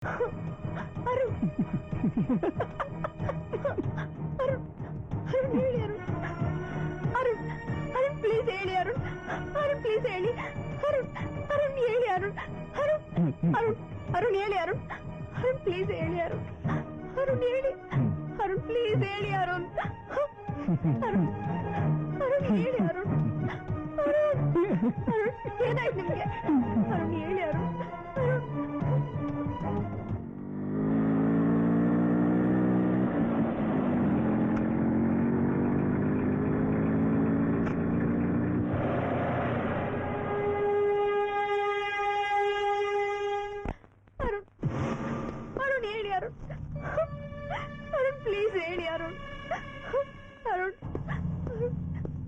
ಅರುಣ್ ಅರುಣ್ ಅರುಣ್ ಹೇಳಿ ಅರುಣ್ ಅರುಣ್ ಅರುಣ್ ಪ್ಲೀಸ್ ಹೇಳಿ ಅರುಣ್ ಅರುಣ್ ಪ್ಲೀಸ್ ಹೇಳಿ ಅರುಣ್ ಅರುಣ್ ಹೇಳಿ ಅರುಣ್ ಅರುಣ್ ಅರುಣ್ ಅರುಣ್ ಹೇಳಿ ಅರುಣ್ ಅರುಣ್ ಪ್ಲೀಸ್ ಹೇಳಿ ಅರುಣ್ ಅರುಣ್ ಹೇಳಿ ಅರುಣ್ ಪ್ಲೀಸ್ ಹೇಳಿ ಅರುಣ್ ಅರುಣ್ ಅರುಣ್ ಹೇಳಿ ಅರುಣ್ ಅರುಣ್ ಅರುಣ್ ಏನಾಯ್ತು ನಿಮ್ಗೆ ಅರುಣ್ ಹೇಳಿ ಅರುಣ್ ಅರುಣ್ ಅರುಣ್ ಹೇಳಿ ಅರುಣ್ ಅರುಣ್ ಪ್ಲೀಸ್ ಹೇಳಿ ಅರುಣ್ ಅರುಣ್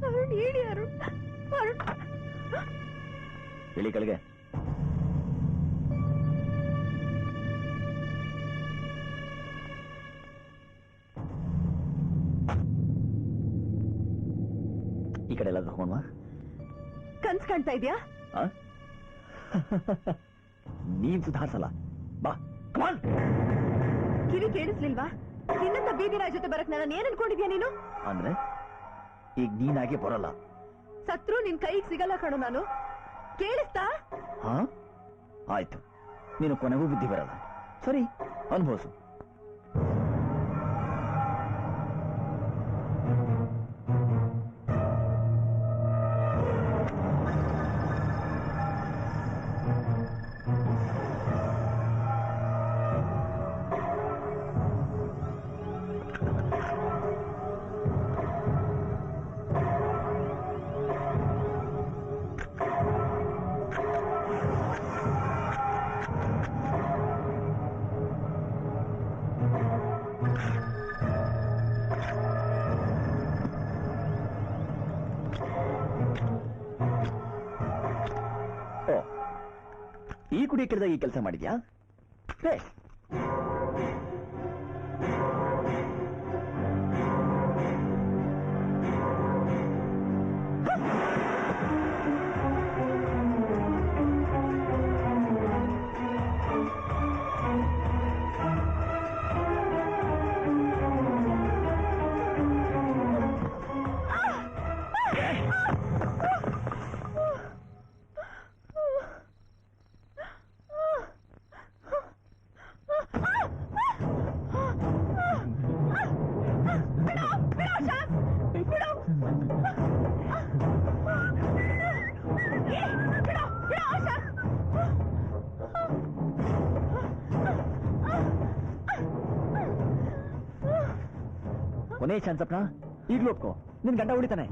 ಅರುಣ್ ಹೇಳಿ ಅರುಣ್ ಅರುಣ್ ಹೇಳಿ ಕೆಳಗೆ. ಈ ಕಡೆ ಎಲ್ಲಾದ್ರೂ ಹೋಗೋಣ. ಕನ್ಸ್ ಕಾಣ್ತಾ ಇದ್ಯಾ? ನೀನ್ ಸುಧಾರಿಸಲ್ಲ. ಬಾ ಕಮಾನ್. ಕಿವಿ ಕೇಳಿಸ್ಲಿಲ್ವಾ? ನಿನ್ನಂತ ಬೀದಿರಾಜ್ ಜೊತೆ ಬರಕ್ ನಾನು ಏನ್ ಅನ್ಕೊಂಡಿದ್ಯಾ ನೀನು? ಅಂದ್ರೆ ಈಗ ನೀನಾಗೆ ಬರಲ್ಲ. ಸತ್ರು ನಿನ್ ಕೈಗೆ ಸಿಗಲ್ಲ ಕಣು ನಾನು. ಕೇಳಿಸ್ತಾ? ಹಾ ಆಯ್ತು, ನೀನು ಕೊನೆಗೂ ಬುದ್ಧಿ ಬರಲ್ಲ. ಸರಿ, ಅನುಭವಿಸು. ಈ ಕುಡಿಯ ಕೆಳದಾಗ ಈ ಕೆಲಸ ಮಾಡಿದ್ಯಾ? ಕೊನೆ ಚಾನ್ಸ್ ಅಪ್ಪ. ಈಗ್ಲೂ ಒಪ್ಕೋ, ನಿನ್ ಗಂಡ ಉಳಿತಾನೆ.